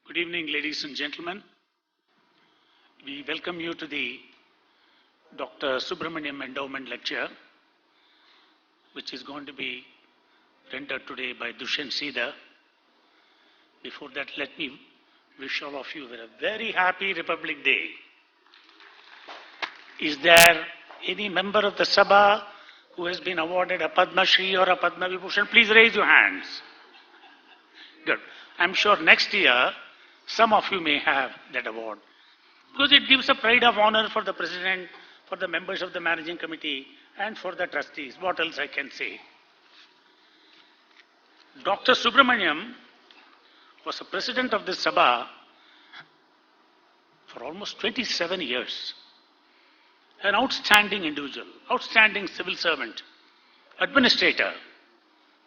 Good evening, ladies and gentlemen. We welcome you to the Dr. Subramaniam Endowment Lecture, which is going to be rendered today by Dushyant Sridhar. Before that, let me wish all of you a very happy Republic Day. Is there any member of the Sabha who has been awarded a Padma Shri or a Padma Vibhushan? Please raise your hands. Good. I'm sure next year some of you may have that award, because it gives a pride of honor for the President, for the members of the Managing Committee, and for the trustees. What else I can say? Dr. Subramaniam was a president of this Sabha for almost 27 years. An outstanding individual, outstanding civil servant, administrator,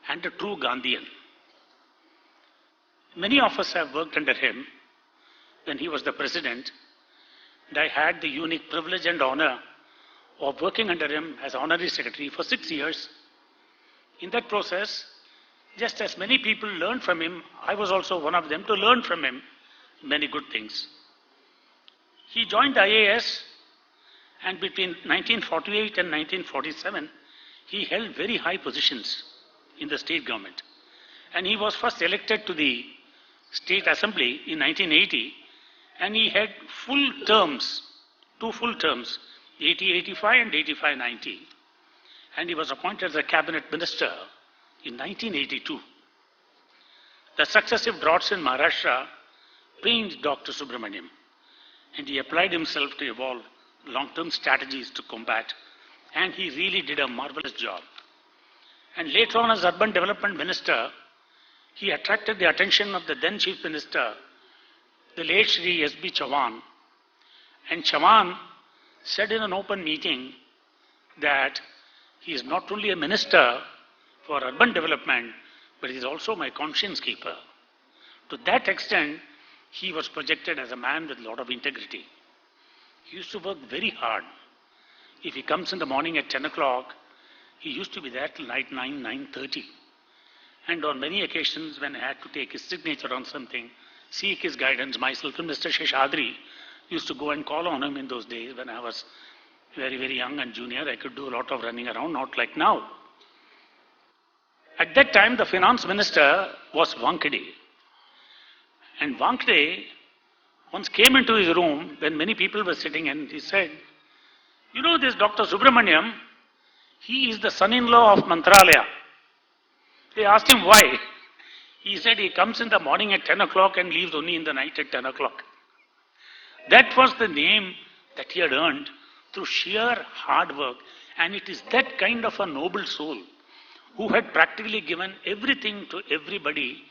and a true Gandhian. Many of us have worked under him when he was the president, and I had the unique privilege and honor of working under him as honorary secretary for 6 years. In that process, just as many people learned from him, I was also one of them to learn from him many good things. He joined IAS, and between 1948 and 1947, he held very high positions in the state government. And he was first elected to the State Assembly in 1980, and he had full terms, 2 full terms, 80-85 and 85-90. And he was appointed as a cabinet minister in 1982. The successive droughts in Maharashtra pained Dr. Subramaniam, and he applied himself to evolve long-term strategies to combat, and he really did a marvelous job. And later on, as urban development minister, he attracted the attention of the then Chief Minister, the late Shri S.B. Chauhan. And Chauhan said in an open meeting that he is not only a minister for urban development, but he is also my conscience keeper. To that extent, he was projected as a man with a lot of integrity. He used to work very hard. If he comes in the morning at 10 o'clock, he used to be there till night 9:30. And on many occasions, when I had to take his signature on something, seek his guidance, myself and Mr. Sheshadri used to go and call on him in those days when I was very, very young and junior. I could do a lot of running around, not like now. At that time, the finance minister was Wankhede. And Wankhede once came into his room when many people were sitting, and he said, "You know this Dr. Subramaniam, he is the son-in-law of Mantralaya." They asked him why. He said he comes in the morning at 10 o'clock and leaves only in the night at 10 o'clock. That was the name that he had earned through sheer hard work. And it is that kind of a noble soul who had practically given everything to everybody.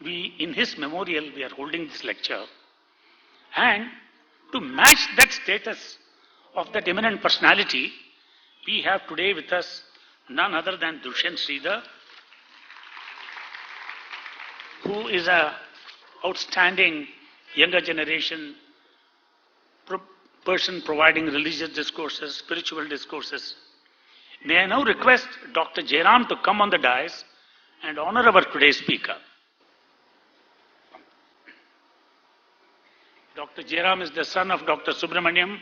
In his memorial, we are holding this lecture. And to match that status of that eminent personality, we have today with us none other than Dushyant Sridhar, who is an outstanding younger generation person providing religious discourses, spiritual discourses. May I now request Dr. Jairam to come on the dais and honor our today's speaker. Dr. Jairam is the son of Dr. Subramaniam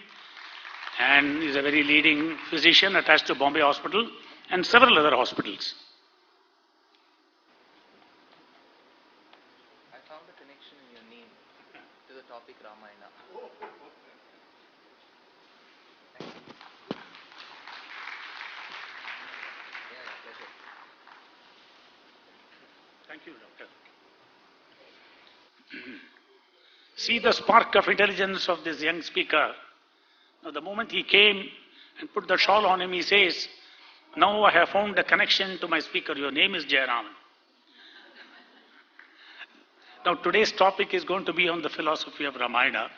and is a very leading physician attached to Bombay Hospital and several other hospitals. Topic Ramayana. Pleasure. Thank you, Doctor. See the spark of intelligence of this young speaker. Now, the moment he came and put the shawl on him, he says, "Now I have found a connection to my speaker. Your name is Jairam." Now, today's topic is going to be on the philosophy of Ramayana.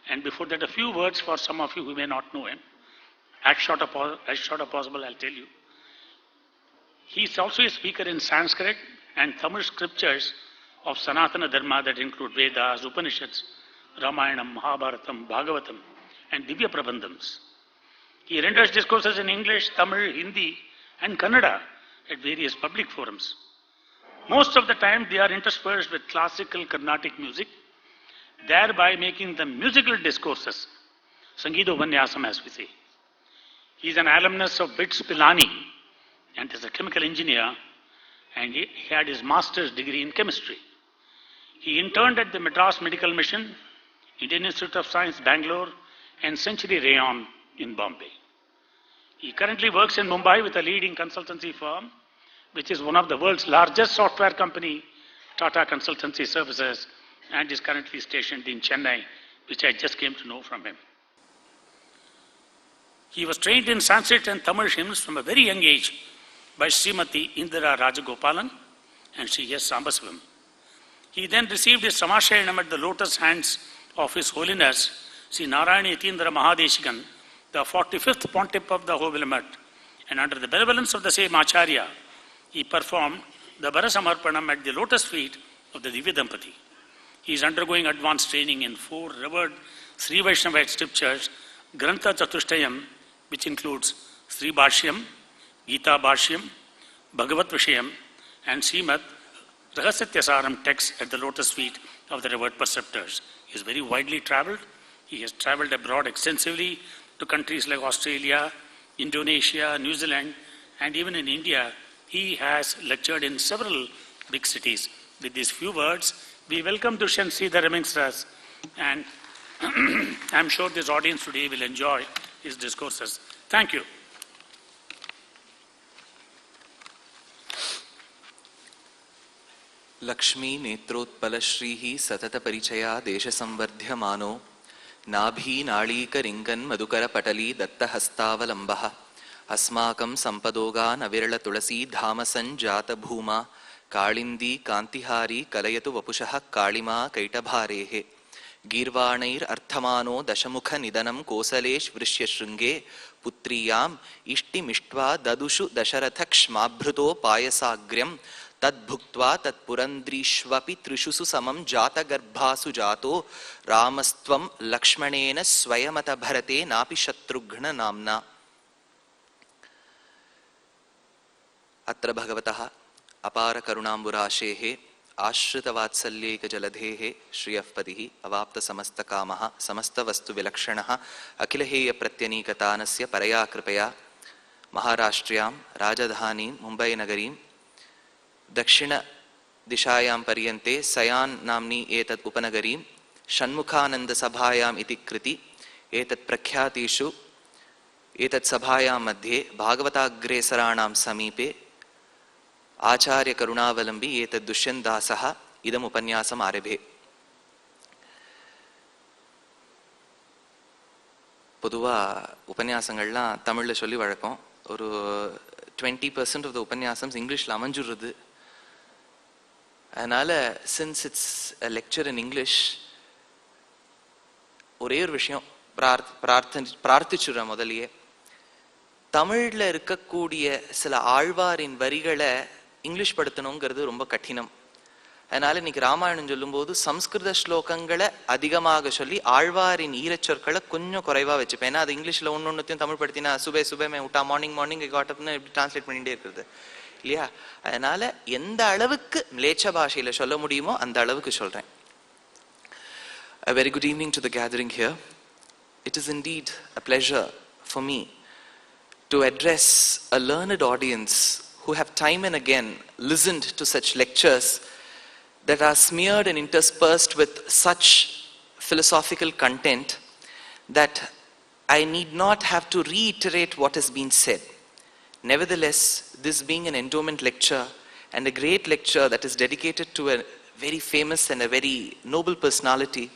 And before that, a few words for some of you who may not know him. As short as possible, I'll tell you. He is also a speaker in Sanskrit and Tamil scriptures of Sanatana Dharma that include Vedas, Upanishads, Ramayanam, Mahabharatam, Bhagavatam, and Divya Prabandhams. He renders discourses in English, Tamil, Hindi, and Kannada at various public forums. Most of the time, they are interspersed with classical Carnatic music thereby making them musical discourses, Sangeeta Upanyasam as we say. He is an alumnus of BITS Pilani and is a chemical engineer, and he had his master's degree in chemistry. He interned at the Madras Medical Mission, Indian Institute of Science, Bangalore, and Century Rayon in Bombay. He currently works in Mumbai with a leading consultancy firm, which is one of the world's largest software company, Tata Consultancy Services, and is currently stationed in Chennai, which I just came to know from him. He was trained in Sanskrit and Tamil hymns from a very young age by Srimati Indira Rajagopalan and Sri S. Sambasivam. He then received his Samashayanam at the lotus hands of His Holiness Sri Narayana Yatindra Mahadeshikan, the 45th Pontiff of the Hovilamat, and under the benevolence of the same Acharya, he performed the Bharasamarpanam at the lotus feet of the Divya Dampati. He is undergoing advanced training in 4 revered Sri Vaishnavite scriptures, Grantha Chatushtayam, which includes Sri Bhashyam, Gita Bhashyam, Bhagavat Vishayam, and Srimad Rahasatyasaram text at the lotus feet of the revered preceptors. He is very widely traveled. He has traveled abroad extensively to countries like Australia, Indonesia, New Zealand, and even in India. He has lectured in several big cities. With these few words, we welcome Dushyant Sridhar amongst us, and I'm sure this audience today will enjoy his discourses. Thank you. Lakshmi नेत्रोत्पलश्रीः सततपरिचया देशसंवर्ध्यमानो नाभी नाळीकरिङ्गन् मधुकरपटली दत्तहस्तावलम्बः अस्माकं सम्पदोगान् अविरलतुलसीधामसञ्जातभूमा काळिन्दी कान्तिहारी कलयतु वपुषः काळिमा कैटभारेः गीर्वाणैरर्थमानो दशमुखनिधनं कोसलेश्वृष्यशृङ्गे पुत्र्याम् इष्टिमिष्ट्वा ददुषु दशरथक्ष्माभृतो पायसाग्र्यं तद्भुक्त्वा तत्पुरन्द्रीष्वपि त्रिषु समं जातगर्भासु जातो रामस्त्वं लक्ष्मणेन स्वयमत भरते नापि शत्रुघ्न नाम्ना। अत्र भगवतः अपार करुणाम्बुराशेः आश्रितवात्सल्यैकजलधेः श्रियः पतिः अवाप्तसमस्तकामः समस्तवस्तुविलक्षणः अखिलहेयप्रत्यनीकतानस्य परया कृपया महाराष्ट्र्यां राजधानीं मुम्बईनगरीं दक्षिण दिशायां पर्यन्ते सयान् नाम्नी एतत् उपनगरीं षण्मुखानन्द सभायाम् इति कृति एतत् प्रख्यातिषु एतत् सभायां मध्ये भागवताग्रेसराणां समीपे आचार्य करुणावलंबी एतत् दुष्यन्त दासः इदम् उपन्यासम् आरभे। பொதுவா உபன்யாசங்கள்லாம் தமிழ்ல சொல்லி வழக்கம். ஒரு 20% of the உபன்யாசம்ஸ் இங்கிலீஷ்ல அமைஞ்சுருது. அதனால since it's a lecture in English, ஒரே ஒரு விஷயம் பிரார்த்திச்சுறேன். முதலியே தமிழ்ல இருக்கக்கூடிய சில ஆழ்வாரின் வரிகளை இங்கிலீஷ் படுத்தணுங்கிறது ரொம்ப கடினம். அதனால இன்னைக்கு ராமாயணம் சொல்லும்போது சம்ஸ்கிருத ஸ்லோகங்களை அதிகமாக சொல்லி ஆழ்வாரின் ஈரச்சொற்களை கொஞ்சம் குறைவா வச்சுப்பேன். ஏன்னா அது இங்கிலீஷ்ல ஒன்னொன்னுத்தையும் தமிழ் படுத்தினா சுபே சுபேமே விட்டா மார்னிங் மார்னிங் காட்டப்னு இப்படி டிரான்ஸ்லேட் பண்ணிட்டே இருக்கிறது இல்லையா? அதனால எந்த அளவுக்கு மிலேச்ச பாஷையில சொல்ல முடியுமோ அந்த அளவுக்கு சொல்றேன். A very good evening to the gathering here. It is indeed a pleasure for me to address a learned audience who have time and again listened to such lectures that are smeared and interspersed with such philosophical content that I need not have to reiterate what has been said. Nevertheless, this being an endowment lecture and a great lecture that is dedicated to a very famous and a very noble personality,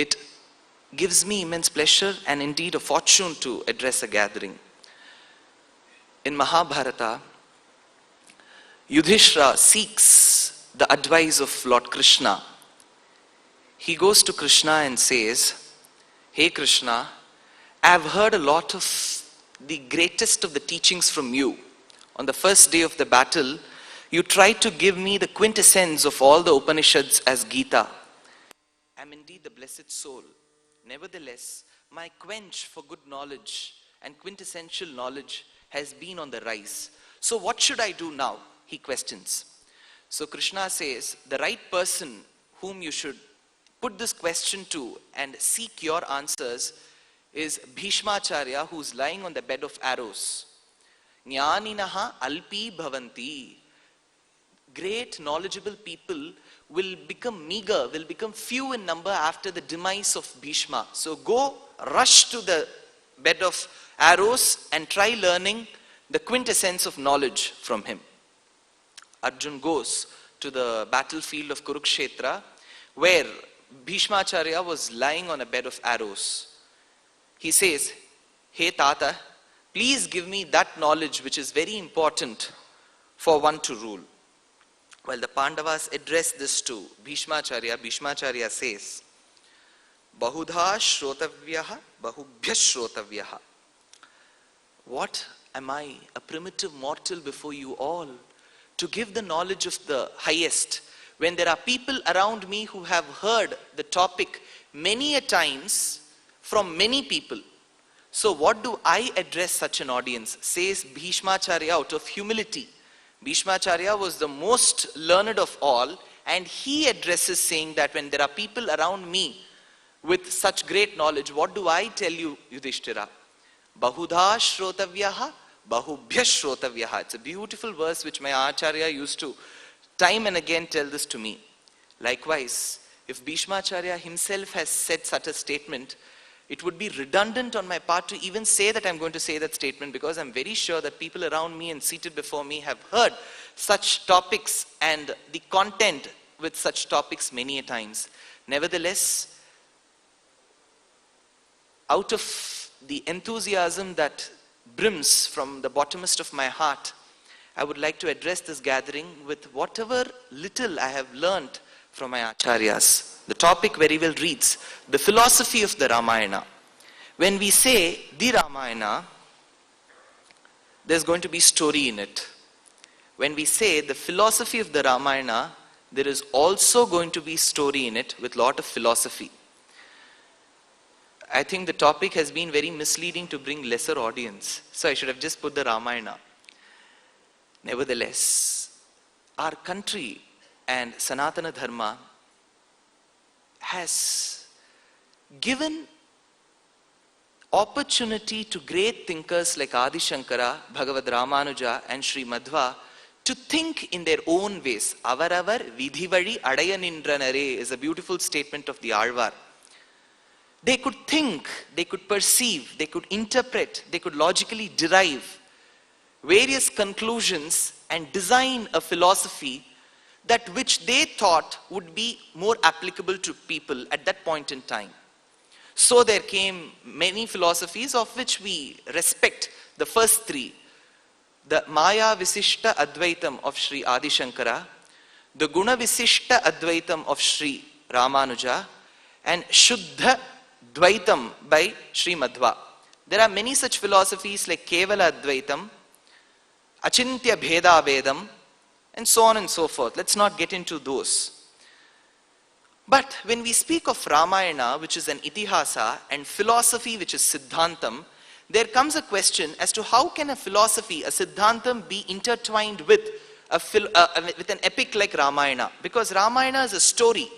it gives me immense pleasure and indeed a fortune to address a gathering. In Mahabharata, Yudhishthira seeks the advice of Lord Krishna. He goes to Krishna and says, "Hey Krishna, I have heard a lot of the greatest of the teachings from you. On the first day of the battle, you tried to give me the quintessence of all the Upanishads as Gita. I am indeed the blessed soul. Nevertheless, my quench for good knowledge and quintessential knowledge has been on the rise. So what should I do now?" He questions. So Krishna says, the right person whom you should put this question to and seek your answers is Bhishmacharya, who's lying on the bed of arrows. Jnaninaha alpi bhavanti. Great knowledgeable people will become meager, will become few in number after the demise of Bhishma. So go, rush to the bed of arrows and try learning the quintessence of knowledge from him. Arjun goes to the battlefield of Kurukshetra, where Bhishmacharya was lying on a bed of arrows. He says, "Hey Tata, please give me that knowledge which is very important for one to rule." While the Pandavas address this to Bhishmacharya, Bhishmacharya says, "Bahudha shrotavyaha, bahubhya shrotavyaha." What am I, a primitive mortal before you all, to give the knowledge of the highest, when there are people around me who have heard the topic many a times from many people? So what do I address such an audience? Says Bhishmacharya out of humility. Bhishmacharya was the most learned of all, and he addresses saying that when there are people around me with such great knowledge, what do I tell you, Yudhishthira? Bahudha shrotavyaha, bahubhya shrotavyaha. It's a beautiful verse which my Acharya used to time and again tell this to me. Likewise, if Bhishmacharya himself has said such a statement, it would be redundant on my part to even say that I'm going to say that statement, because I'm very sure that people around me and seated before me have heard such topics and the content with such topics many a times. Nevertheless, out of the enthusiasm that brims from the bottomest of my heart, I would like to address this gathering with whatever little I have learnt from my acharyas. The topic very well reads, the philosophy of the Ramayana. When we say the Ramayana, there's going to be story in it. When we say the philosophy of the Ramayana, there is also going to be story in it with lot of philosophy. I think the topic has been very misleading to bring lesser audience. So I should have just put the Ramayana. Nevertheless, our country and Sanatana Dharma has given opportunity to great thinkers like Adi Shankara, Bhagavad Ramanuja and Sri Madhva to think in their own ways. Avaravar vidhivari adaya nindranare is a beautiful statement of the Alvar. They could think, they could perceive, they could interpret, they could logically derive various conclusions and design a philosophy that which they thought would be more applicable to people at that point in time. So there came many philosophies of which we respect the first three. The Maya Visishta Advaitam of Sri Adi Shankara, the Guna Visishta Advaitam of Sri Ramanuja, and Shuddha Dvaitam by Sri Madhva. There are many such philosophies like Kevala Advaitam, Achintya Bheda Vedam, and so on and so forth. Let's not get into those. But when we speak of Ramayana, which is an itihasa, and philosophy, which is siddhantam, there comes a question as to how can a philosophy, a siddhantam, be intertwined with an epic like Ramayana? Because Ramayana is a story.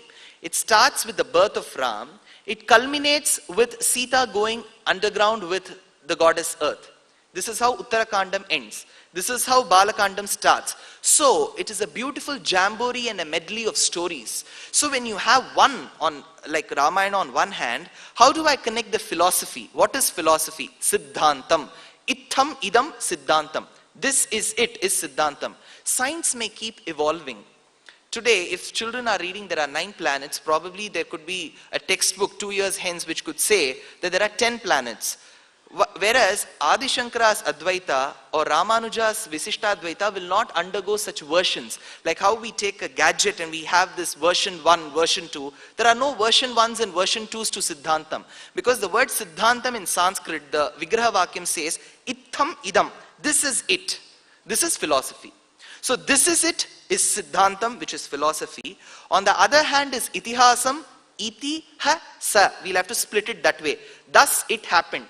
It starts with the birth of Ram. It culminates with Sita going underground with the goddess Earth. This is how Uttarakandam ends. This is how Balakandam starts. So it is a beautiful jamboree and a medley of stories. So when you have one on, like Ramayana on one hand, how do I connect the philosophy? What is philosophy? Siddhantam. Itham idam siddhantam. This is it, is siddhantam. Science may keep evolving. Today, if children are reading there are 9 planets, probably there could be a textbook 2 years hence which could say that there are 10 planets. Whereas Adi Shankara's Advaita or Ramanuja's Visishtadvaita will not undergo such versions. Like how we take a gadget and we have this version 1, version 2. There are no version 1s and version 2s to Siddhantam. Because the word Siddhantam in Sanskrit, the Vigraha Vakyam says, Itham idam. This is it. This is philosophy. So this is it, is Siddhantam, which is philosophy. On the other hand is Itihasam, Iti ha sa. We'll have to split it that way. Thus it happened.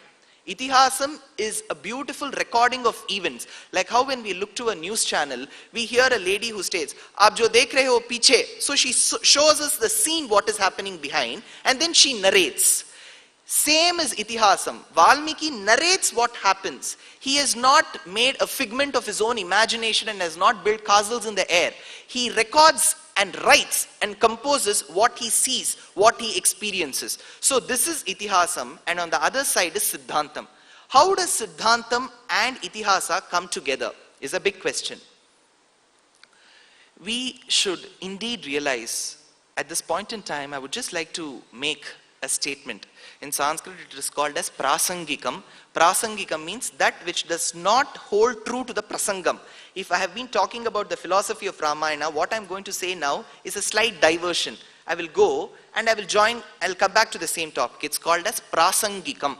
Itihasam is a beautiful recording of events. Like how when we look to a news channel, we hear a lady who states, "Aap jo dekh rahe ho piche." So she shows us the scene, what is happening behind, and then she narrates. Same as Itihasam. Valmiki narrates what happens. He has not made a figment of his own imagination and has not built castles in the air. He records and writes and composes what he sees, what he experiences. So this is Itihasam, and on the other side is Siddhantam. How does Siddhantam and Itihasa come together is a big question. We should indeed realize, at this point in time, I would just like to make a statement. In Sanskrit, it is called as prasangikam. Prasangikam means that which does not hold true to the prasangam. If I have been talking about the philosophy of Ramayana, what I'm going to say now is a slight diversion. I will go and I'll come back to the same topic. It's called as prasangikam.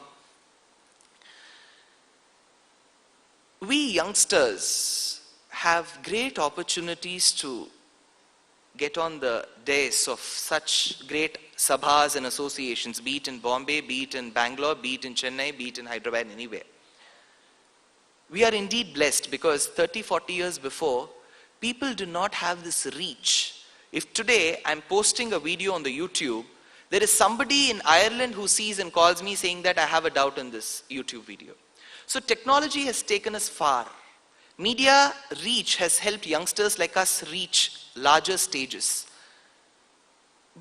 We youngsters have great opportunities to get on the dais of such great sabhas and associations, be it in Bombay, be it in Bangalore, be it in Chennai, be it in Hyderabad, anywhere. We are indeed blessed because 30, 40 years before, people do not have this reach. If today I'm posting a video on the YouTube, there is somebody in Ireland who sees and calls me saying that I have a doubt in this YouTube video. So technology has taken us far. Media reach has helped youngsters like us reach larger stages.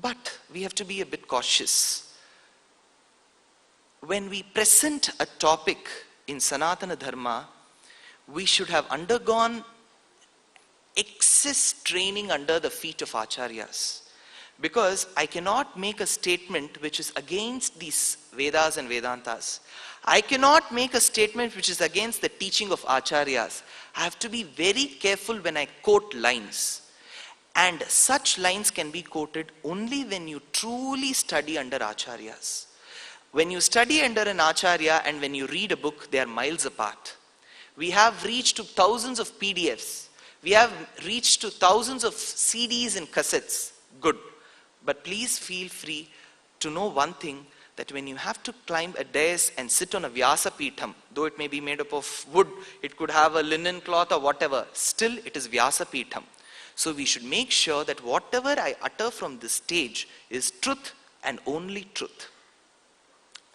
But we have to be a bit cautious. When we present a topic in Sanatana Dharma, we should have undergone excess training under the feet of Acharyas. Because I cannot make a statement which is against these Vedas and Vedantas. I cannot make a statement which is against the teaching of Acharyas. I have to be very careful when I quote lines. And such lines can be quoted only when you truly study under Acharyas. When you study under an Acharya and when you read a book, they are miles apart. We have reached to thousands of PDFs. We have reached to thousands of CDs and cassettes. Good. But please feel free to know one thing, that when you have to climb a dais and sit on a Vyasa Pitham, though it may be made up of wood, it could have a linen cloth or whatever, still it is Vyasa Pitham. So we should make sure that whatever I utter from this stage is truth and only truth.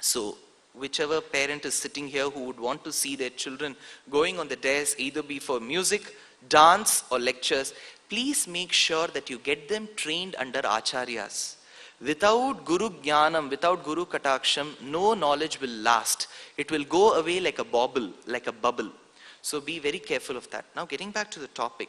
So whichever parent is sitting here who would want to see their children going on the dais, either be for music, dance or lectures, please make sure that you get them trained under Acharyas. Without Guru Jnanam, without Guru Kataksham, no knowledge will last. It will go away like a bauble, like a bubble. So be very careful of that. Now getting back to the topic.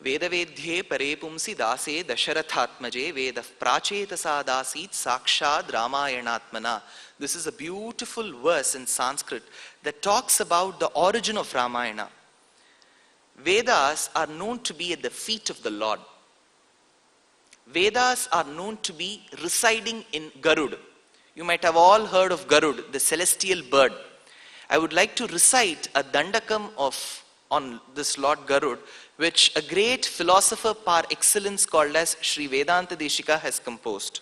Vedavedhye pare pumsi dase dasharathatmaje vedah prachetasa dasit sakshad ramayanatmana. This is a beautiful verse in Sanskrit that talks about the origin of Ramayana. Vedas are known to be at the feet of the Lord. Vedas are known to be residing in Garud. You might have all heard of Garud, the celestial bird. I would like to recite a dandakam on this Lord Garud, which a great philosopher par excellence called as Sri Vedanta Deshika has composed.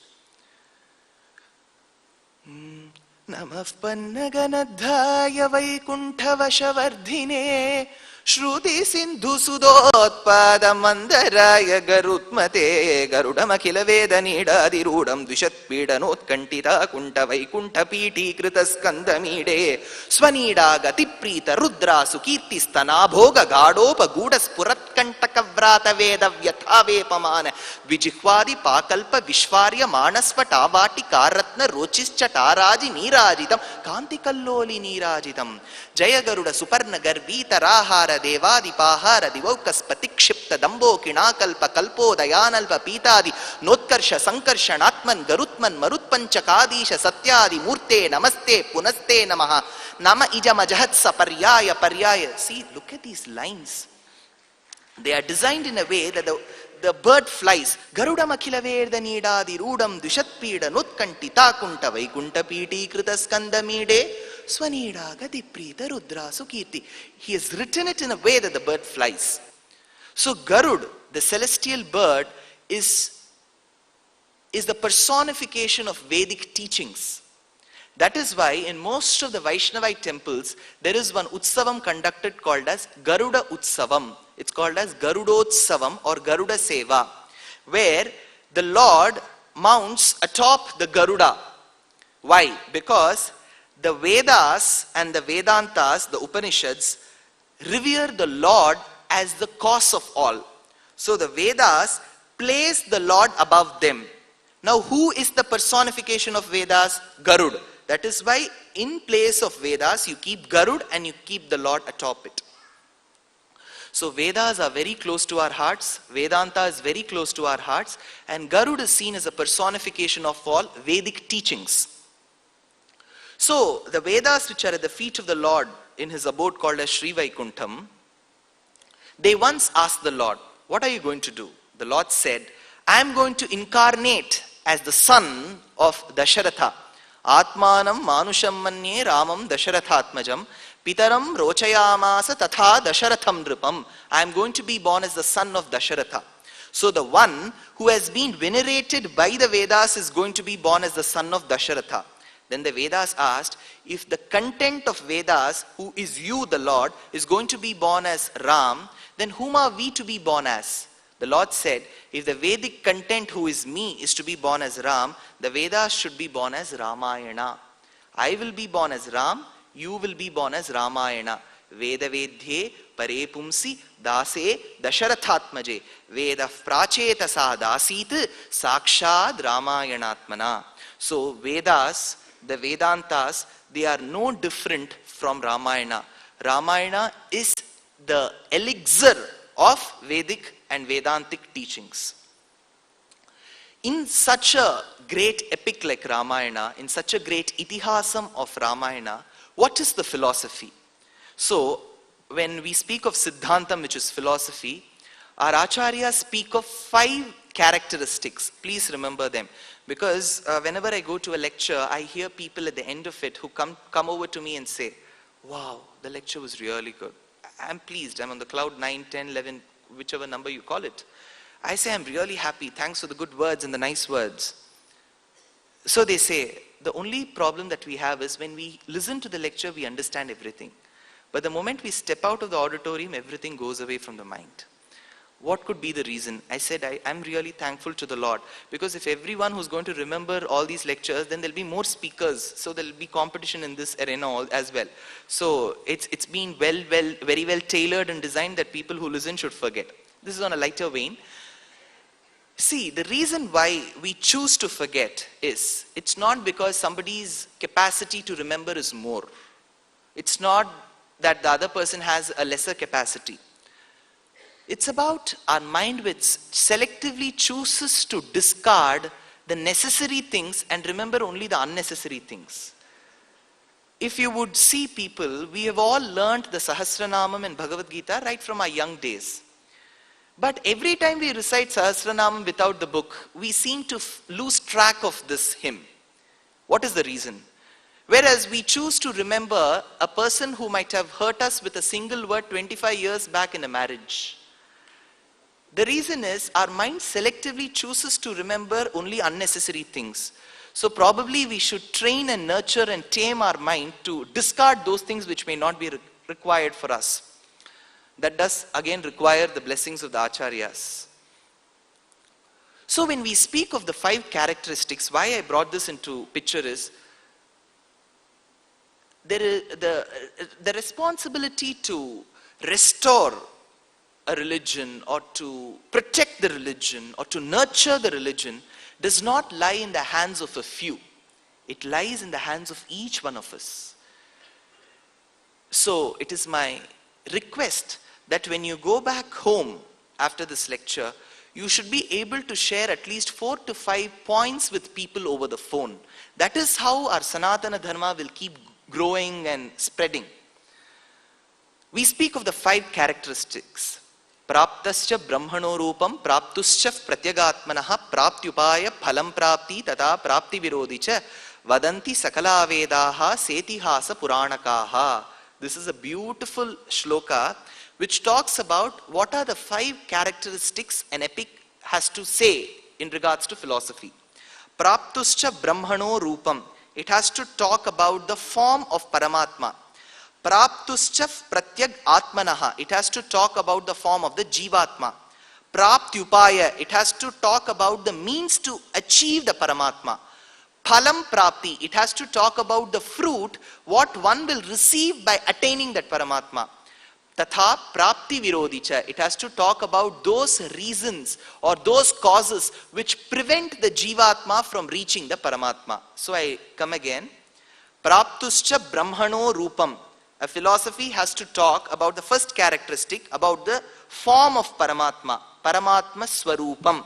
Namah Pannaganadhaya Vaikunthavashavardhine Shruti Sindhu Sudotpada Mandaraya Garutmate Garudamakhila Vedanida Dirudam Dvishat Pidanot Kantita Kunta Vaikunta Piti Krita Skandamide Swanida Gatiprita Rudra Sukirti Stana Bhoga Gadopa Gudas Purat Kantakavrata Veda Vyathave Pamana Vijihwadi Pakalpa Vishwarya Manasvata Vati Karatna Rochis Chataraji Nirajitam Kanti Kalloli Nirajitam Jaya Garuda Suparna Garvita Rahara Devadi Pahara Divaukaspati Kshipta Dambo Kinakalpa Kalpo Dayanalva Pitadi Notkarsha Sankarshan Atman Garutman Marutpanchakadisha Satyadi Murte Namaste Punaste Namaha Nama Ijamajahatsa Paryaya Paryaya. See, look at these lines. They are designed in a way that the bird flies. Garuda Makhila Verdanida Dirudam Dushatpida Nutkantita Kunta Vaikunta Piti Krita Skandamide Swanida Gatiprita Rudra Sukirti. He has written it in a way that the bird flies. So Garud, the celestial bird, is the personification of Vedic teachings. That is why in most of the Vaishnavite temples, there is one Utsavam conducted called as Garuda Utsavam. It's called as Garudotsavam or Garuda Seva, where the Lord mounts atop the Garuda. Why? Because the Vedas and the Vedantas, the Upanishads, revere the Lord as the cause of all. So the Vedas place the Lord above them. Now who is the personification of Vedas? Garud. That is why in place of Vedas you keep Garud and you keep the Lord atop it. So Vedas are very close to our hearts, Vedanta is very close to our hearts, and Garud is seen as a personification of all Vedic teachings. So the Vedas which are at the feet of the Lord in his abode called as Sri Vaikuntham, they once asked the Lord, what are you going to do? The Lord said, I am going to incarnate as the son of Dasharatha. Atmanam manusham manye ramam dasharathatmajam pitaram rochayamasa tatha dasharatham nripam. I am going to be born as the son of Dasharatha. So the one who has been venerated by the Vedas is going to be born as the son of Dasharatha. Then the Vedas asked, if the content of Vedas, who is you the Lord, is going to be born as Ram, then whom are we to be born as? The Lord said, if the Vedic content who is me is to be born as Ram, the Vedas should be born as Ramayana. I will be born as Ram, you will be born as Ramayana. Veda Vedhye Pare Pumsi Dase Dasharathatmaje Veda Prachetasa Dasit Sakshad Ramayanatmana. So Vedas, the Vedantas, they are no different from Ramayana. Ramayana is the elixir of Vedic and Vedantic teachings. In such a great epic like Ramayana, in such a great itihasam of Ramayana, what is the philosophy? So, when we speak of Siddhantam, which is philosophy, our acharyas speak of 5 characteristics. Please remember them. Because whenever I go to a lecture, I hear people at the end of it who come over to me and say, wow, the lecture was really good. I'm pleased. I'm on the cloud 9, 10, 11, whichever number you call it. I say, I'm really happy. Thanks for the good words and the nice words. So they say, the only problem that we have is when we listen to the lecture, we understand everything. But the moment we step out of the auditorium, everything goes away from the mind. What could be the reason? I said, I'm really thankful to the Lord. Because if everyone who's going to remember all these lectures, then there'll be more speakers. So there'll be competition in this arena as well. So it's been very well tailored and designed that people who listen should forget. This is on a lighter vein. See, the reason why we choose to forget is, it's not because somebody's capacity to remember is more. It's not that the other person has a lesser capacity. It's about our mind which selectively chooses to discard the necessary things and remember only the unnecessary things. If you would see people, we have all learnt the Sahasranamam and Bhagavad Gita right from our young days. But every time we recite Sahasranamam without the book, we seem to lose track of this hymn. What is the reason? Whereas we choose to remember a person who might have hurt us with a single word 25 years back in a marriage. The reason is our mind selectively chooses to remember only unnecessary things. So probably we should train and nurture and tame our mind to discard those things which may not be required for us. That does again require the blessings of the acharyas. So when we speak of the 5 characteristics, why I brought this into picture is, there is the responsibility to restore a religion or to protect the religion or to nurture the religion does not lie in the hands of a few. It lies in the hands of each one of us. So it is my request that when you go back home after this lecture, you should be able to share at least 4 to 5 points with people over the phone. That is how our Sanatana Dharma will keep growing and spreading. We speak of the 5 characteristics. Praptascha brahmano rupam praptuscha pratyagatmanaha praptyupaya phalam prapti tata prapti virodhicha vadanti sakala vedaha setihasa puranakaha. This is a beautiful shloka which talks about what are the 5 characteristics an epic has to say in regards to philosophy. Praptuscha brahmano rupam. it has to talk about the form of Paramatma. Praptuscha pratyag atmanaha, it has to talk about the form of the Jivatma. Praptyupaya, it has to talk about the means to achieve the Paramatma. Phalam prapti, it has to talk about the fruit, what one will receive by attaining that Paramatma. Tatha prapti virodhicha, it has to talk about those reasons or those causes which prevent the Jivatma from reaching the Paramatma. So I come again. Praptuscha brahmano rupam. A philosophy has to talk about the first characteristic, about the form of Paramatma. Paramatma swarupam.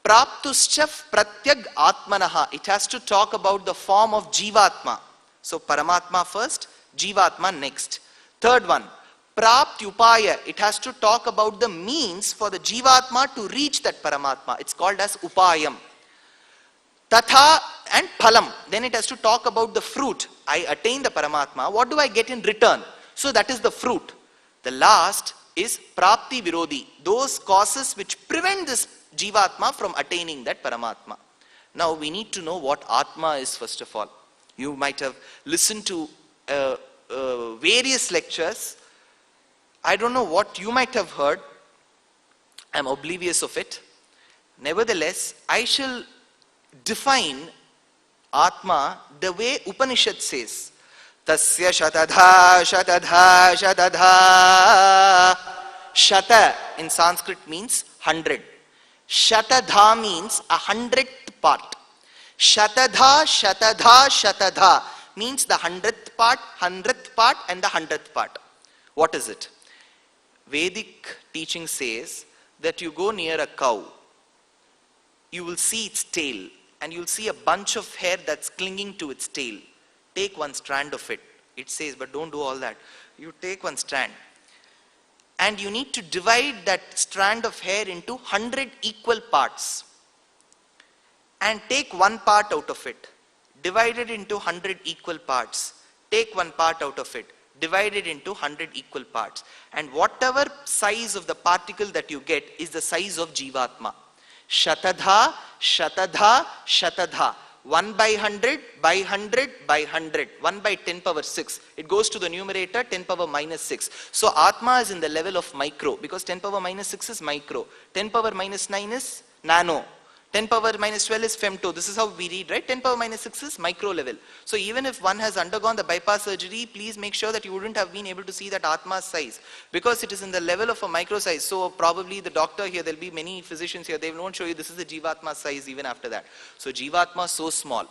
Praptuscha pratyag atmanaha. It has to talk about the form of Jivatma. So Paramatma first, Jivatma next. Third one, Praptyupaya. It has to talk about the means for the Jivatma to reach that Paramatma. It's called as Upayam. Tatha and Phalam. Then it has to talk about the fruit. I attain the Paramatma. What do I get in return? So that is the fruit. The last is Prapti Virodhi. Those causes which prevent this Jivatma from attaining that Paramatma. Now we need to know what Atma is first of all. You might have listened to various lectures. I don't know what you might have heard. I am oblivious of it. Nevertheless, I shall define Atma the way Upanishad says. Tasya shatadha shatadha shatadha. Shata in Sanskrit means 100. Shatadha means 100th part. Shatadha shatadha shatadha means the 100th part and the 100th part. What is it? Vedic teaching says that you go near a cow, you will see its tail and you will see a bunch of hair that's clinging to its tail. Take one strand of it. It says, but don't do all that. You take one strand and you need to divide that strand of hair into 100 equal parts and take one part out of it. Divide it into 100 equal parts. Take one part out of it. Divide it into 100 equal parts. And whatever size of the particle that you get is the size of Jivatma. Shatadha, shatadha, shatadha. 1 by 100 by 100 by 100. 1 by 10 power 6. It goes to the numerator 10 power minus 6. So Atma is in the level of micro because 10 power minus 6 is micro. 10 power minus 9 is nano. 10 power minus 12 is femto. This is how we read, right? 10 power minus 6 is micro level. So even if one has undergone the bypass surgery, please make sure that you wouldn't have been able to see that Atma's size because it is in the level of a micro size. So probably the doctor here, there'll be many physicians here, they won't show you this is the Jivatma size even after that. So Jivatma is so small.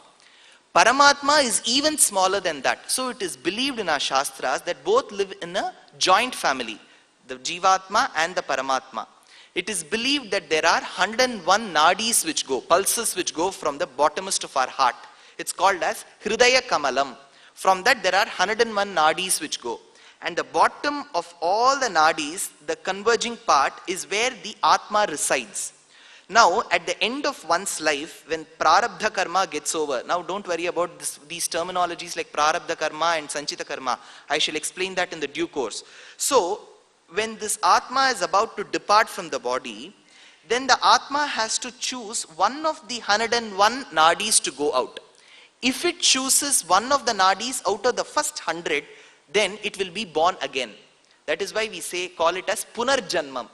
Paramatma is even smaller than that. So it is believed in our Shastras that both live in a joint family, the Jivatma and the Paramatma. It is believed that there are 101 nadis which go, pulses which go from the bottommost of our heart. It's called as Hridaya Kamalam. From that there are 101 nadis which go. And the bottom of all the nadis, the converging part is where the Atma resides. Now at the end of one's life, when Prarabdha Karma gets over, now don't worry about these terminologies like Prarabdha Karma and Sanchita Karma. I shall explain that in the due course. So, when this Atma is about to depart from the body, then the Atma has to choose one of the 101 nadis to go out. If it chooses one of the nadis out of the first 100, then it will be born again. That is why we say, call it as Punarjanmam.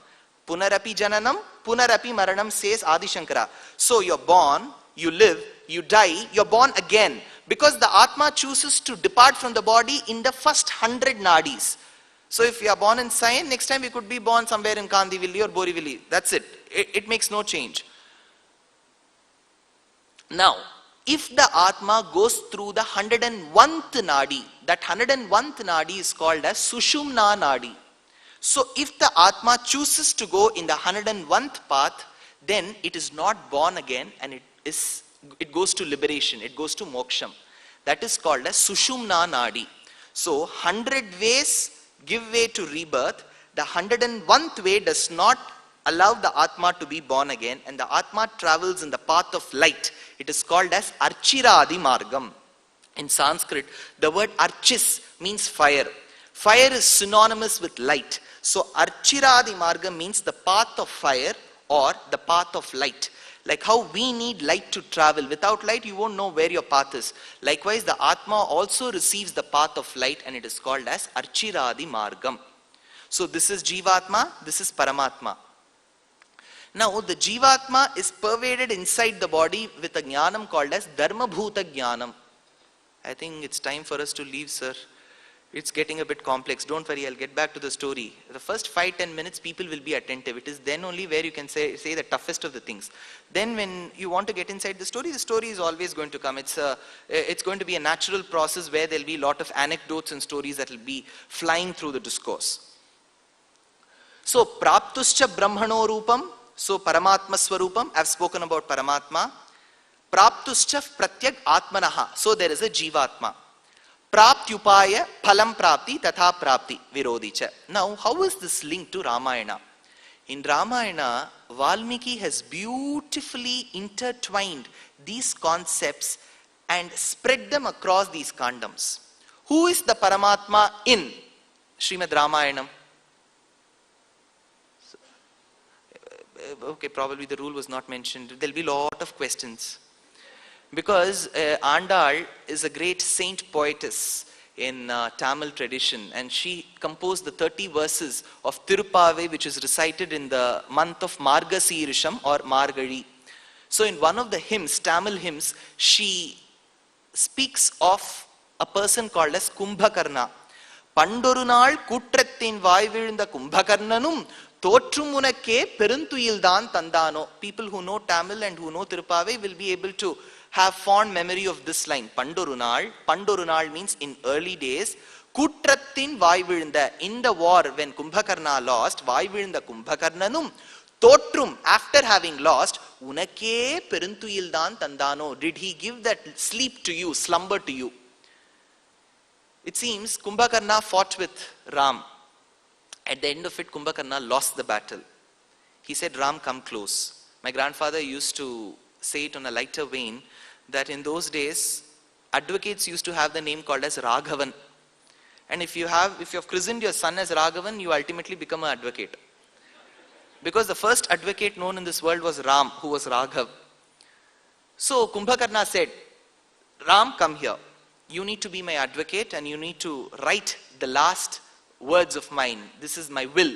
Punarapi Jananam, Punarapi Maranam says Adi Shankara. So you're born, you live, you die, you're born again. Because the Atma chooses to depart from the body in the first 100 nadis. So if you are born in Sion, next time you could be born somewhere in Kandivilli or Borivali. That's it. It makes no change. Now, if the Atma goes through the 101th Nadi, that 101th Nadi is called as Sushumna Nadi. So if the Atma chooses to go in the 101th path, then it is not born again and it goes to liberation, it goes to moksham. That is called as Sushumna Nadi. So 100 ways give way to rebirth. The 101th way does not allow the Atma to be born again, and the Atma travels in the path of light. It is called as Archiradi Margam. In Sanskrit, the word Archis means fire. Fire is synonymous with light. So Archiradi Margam means the path of fire or the path of light. Like how we need light to travel. Without light, you won't know where your path is. Likewise, the Atma also receives the path of light, and it is called as Archiradi Margam. So this is Jivatma, this is Paramatma. Now, the Jivatma is pervaded inside the body with a jnanam called as Dharma Bhuta Jnanam. I think it's time for us to leave, sir. It's getting a bit complex. Don't worry, I'll get back to the story. The first 5-10 minutes, people will be attentive. It is then only where you can say the toughest of the things. Then when you want to get inside the story is always going to come. It's going to be a natural process where there'll be a lot of anecdotes and stories that will be flying through the discourse. So, Praptuscha Brahmano Rupam. So, Paramatma Swarupam. I've spoken about Paramatma. Praptuscha Pratyag Atmanaha. So, there is a Jivatma. Praptyupaya Phalam Prapti Tatha Prapti Virodhicha. Now, how is this linked to Ramayana? In Ramayana, Valmiki has beautifully intertwined these concepts and spread them across these kandams. Who is the Paramatma in Srimad Ramayanam? Okay, probably the rule was not mentioned. There'll be a lot of questions. Because Andal is a great saint poetess in Tamil tradition, and she composed the 30 verses of Tirupave, which is recited in the month of Margasirisham or Margari. So in one of the hymns, Tamil hymns, she speaks of a person called as Kumbhakarna. Pandorunal Kutrattin Vaivizhunda Kumbhakarnanum Thotrumunakke Perunthuyildan Tandano. People who know Tamil and who know Tirupave will be able to have fond memory of this line. Pandorunal. Pandorunal means in early days. Kutrattin Vaivizhunda. In the war when Kumbhakarna lost, Vaivizhunda Kumbhakarnanum Thotrum, after having lost, Unakke Perunthuyildan Tandano. Did he give that sleep to you, slumber to you? It seems Kumbhakarna fought with Ram. At the end of it, Kumbhakarna lost the battle. He said, Ram, come close. My grandfather used to say it on a lighter vein that in those days, advocates used to have the name called as Raghavan. And if you have christened your son as Raghavan, you ultimately become an advocate. Because the first advocate known in this world was Ram, who was Raghav. So Kumbhakarna said, Ram, come here. You need to be my advocate and you need to write the last words of mine. This is my will.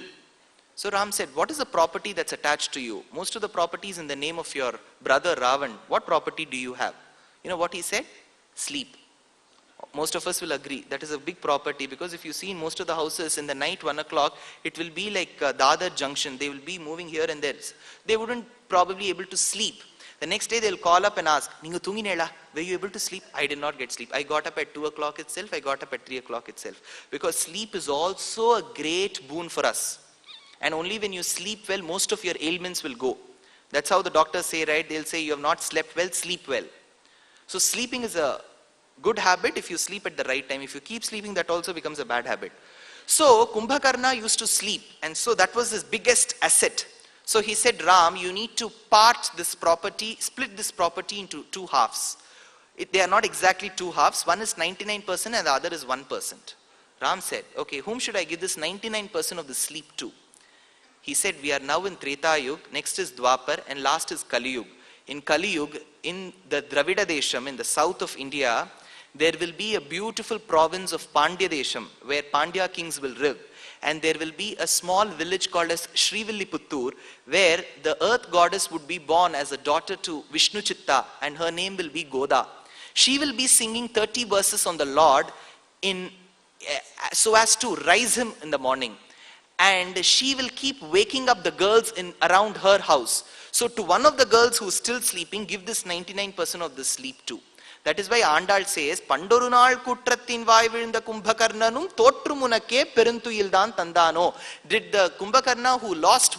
So Ram said, what is the property that's attached to you? Most of the property is in the name of your brother Ravan. What property do you have? You know what he said? Sleep. Most of us will agree. That is a big property, because if you see in most of the houses in the night 1 o'clock, it will be like Dadar Junction. They will be moving here and there. They wouldn't probably able to sleep. The next day they'll call up and ask, Ninga Tunginela, were you able to sleep? I did not get sleep. I got up at 2 o'clock itself. I got up at 3 o'clock itself. Because sleep is also a great boon for us. And only when you sleep well, most of your ailments will go. That's how the doctors say, right? They'll say, you have not slept well, sleep well. So sleeping is a good habit if you sleep at the right time. If you keep sleeping, that also becomes a bad habit. So Kumbhakarna used to sleep. And so that was his biggest asset. So he said, Ram, you need to part this property, split this property into 2 halves. They are not exactly 2 halves. One is 99% and the other is 1%. Ram said, okay, whom should I give this 99% of the sleep to? He said, we are now in Treta Yuga, next is Dwapar, and last is Kali Yuga. In Kali Yuga, in the Dravida Desham, in the south of India, there will be a beautiful province of Pandya Desham, where Pandya kings will live. And there will be a small village called as Srivilliputturu, where the earth goddess would be born as a daughter to Vishnu Chitta, and her name will be Goda. She will be singing 30 verses on the Lord so as to rise him in the morning. And she will keep waking up the girls around her house. So to one of the girls who is still sleeping, give this 99% of the sleep too. That is why Andal says, Pandorunal Kutrattin Vaivizhunda Kumbhakarnanum Thotrumunakke Perunthuyildan Tandano. Did the Kumbhakarna who lost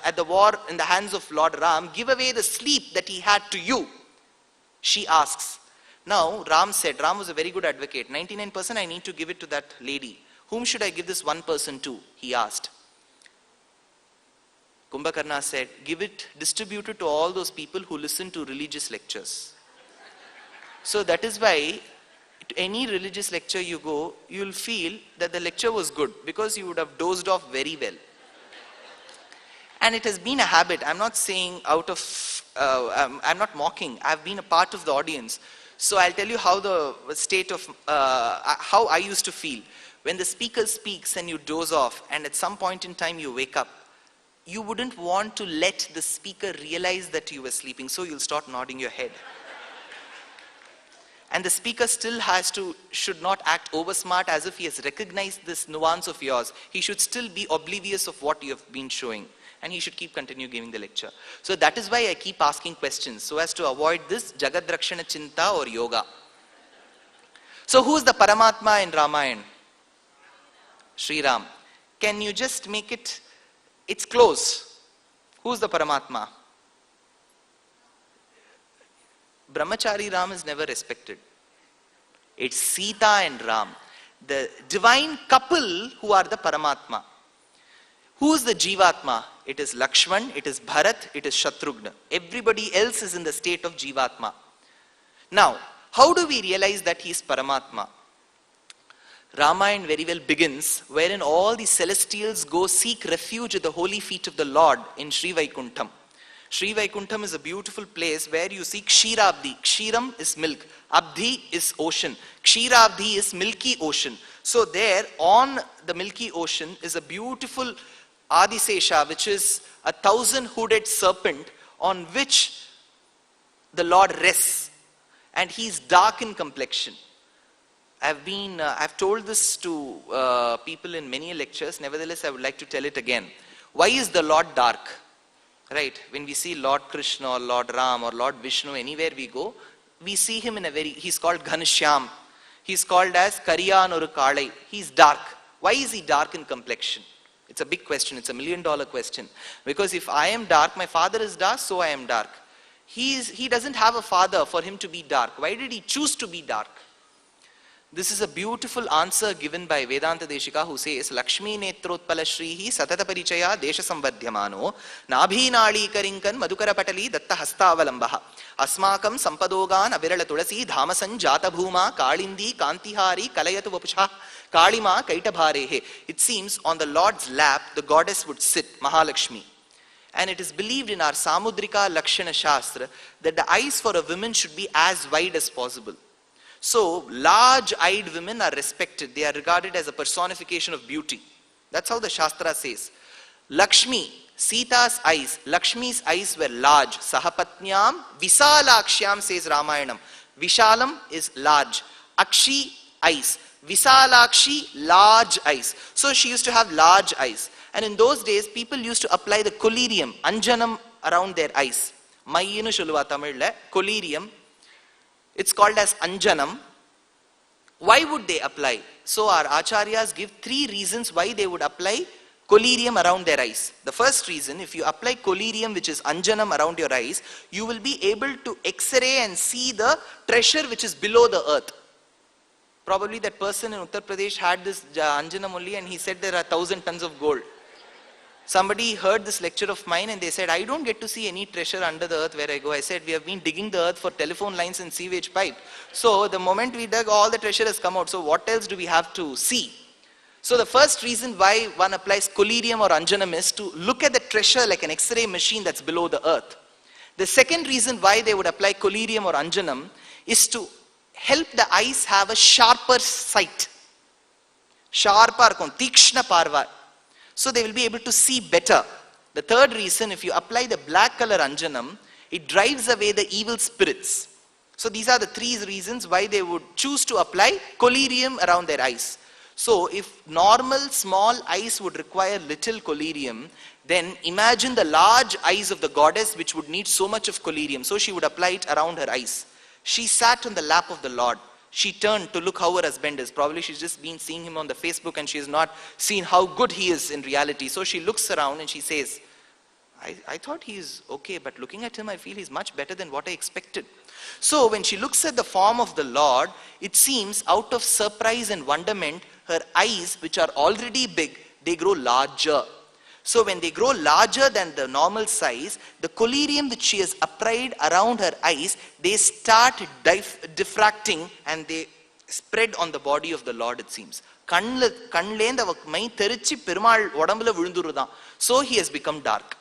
at the war in the hands of Lord Ram give away the sleep that he had to you? She asks. Now Ram said, Ram was a very good advocate. 99% I need to give it to that lady. Whom should I give this 1% to? He asked. Kumbhakarna said, distribute it to all those people who listen to religious lectures. So that is why to any religious lecture you go, you will feel that the lecture was good, because you would have dozed off very well. And it has been a habit. I'm not saying out of I'm not mocking. I've been a part of the audience. So I'll tell you how the state of, how I used to feel. When the speaker speaks and you doze off, and at some point in time you wake up, you wouldn't want to let the speaker realize that you were sleeping, so you'll start nodding your head. And the speaker still should not act over smart as if he has recognized this nuance of yours. He should still be oblivious of what you have been showing. And he should continue giving the lecture. So that is why I keep asking questions, so as to avoid this Jagadrakshana Chinta or yoga. So who is the Paramatma in Ramayana? Sri Ram. Can you just make it, it's close. Who is the Paramatma? Brahmachari Ram is never respected. It's Sita and Ram, the divine couple who are the Paramatma. Who is the Jivatma? It is Lakshman, it is Bharat, it is Shatrughna. Everybody else is in the state of Jivatma. Now, how do we realize that he is Paramatma? Ramayana very well begins wherein all the celestials go seek refuge at the holy feet of the Lord in Sri Vaikuntham. Sri Vaikuntham is a beautiful place where you see Kshirabdi. Kshiram is milk. Abdi is ocean. Kshirabdi is milky ocean. So there on the milky ocean is a beautiful Adisesha, which is 1,000-hooded serpent on which the Lord rests. And he is dark in complexion. I've told this to people in many lectures. Nevertheless, I would like to tell it again. Why is the Lord dark? Right? When we see Lord Krishna or Lord Ram or Lord Vishnu, anywhere we go, we see him in he's called Ghanshyam. He's called as Kariyan or Kalai. He's dark. Why is he dark in complexion? It's a big question. It's $1 million question. Because if I am dark, my father is dark, so I am dark. He doesn't have a father for him to be dark. Why did he choose to be dark? This is a beautiful answer given by Vedanta Deshika, who says, Lakshmi Netrotpala Shrihi Satata Parichaya Desha Samvadhyamano Nabhi Nali Karinkan Madhukara Patali Datta Hastavalambaha Asmakam Sampadogan Avirala Tulasi Dhamasan Jata Bhuma Kalindi Kantihari Kalayatu Vapusha Kalima Kaitabharehe. It seems on the Lord's lap the goddess would sit, Mahalakshmi. And it is believed in our Samudrika Lakshana Shastra that the eyes for a woman should be as wide as possible. So, large-eyed women are respected. They are regarded as a personification of beauty. That's how the Shastra says. Lakshmi, Sita's eyes, Lakshmi's eyes were large. Sahapatnyam, Visalakshyam says Ramayanam. Vishalam is large. Akshi, eyes. Visalakshi, large eyes. So she used to have large eyes. And in those days, people used to apply the collyrium, anjanam, around their eyes. Mayyinu Shuluva Tamil, collyrium. It's called as Anjanam. Why would they apply? So our Acharyas give 3 reasons why they would apply collyrium around their eyes. The first reason, if you apply collyrium, which is Anjanam, around your eyes, you will be able to X-ray and see the treasure which is below the earth. Probably that person in Uttar Pradesh had this Anjanam only, and he said there are 1,000 tons of gold. Somebody heard this lecture of mine and they said, I don't get to see any treasure under the earth where I go. I said, we have been digging the earth for telephone lines and sewage pipe. So the moment we dug, all the treasure has come out. So what else do we have to see? So the first reason why one applies collyrium or anjanam is to look at the treasure like an X-ray machine that's below the earth. The second reason why they would apply collyrium or anjanam is to help the eyes have a sharper sight. Sharper, tikshna parva. So they will be able to see better. The third reason, if you apply the black color anjanam, it drives away the evil spirits. So these are the 3 reasons why they would choose to apply collyrium around their eyes. So if normal small eyes would require little collyrium, then imagine the large eyes of the goddess which would need so much of collyrium. So she would apply it around her eyes. She sat on the lap of the Lord. She turned to look how her husband is. Probably she's just been seeing him on the Facebook and she has not seen how good he is in reality. So she looks around and she says, I thought he is okay, but looking at him, I feel he's much better than what I expected. So when she looks at the form of the Lord, it seems out of surprise and wonderment, her eyes, which are already big, they grow larger. So when they grow larger than the normal size, the collyrium which she has applied around her eyes, they start diffracting and they spread on the body of the Lord, it seems. So he has become dark.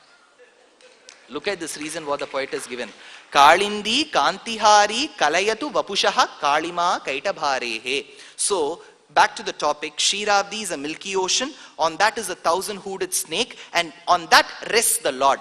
Look at this reason what the poet has given. Kalindi Kantihari Kalayatu Vapushaha Kalima Kaitabharehe. So, back to the topic, Kshiravdi is a milky ocean, on that is a 1,000-hooded snake, and on that rests the Lord.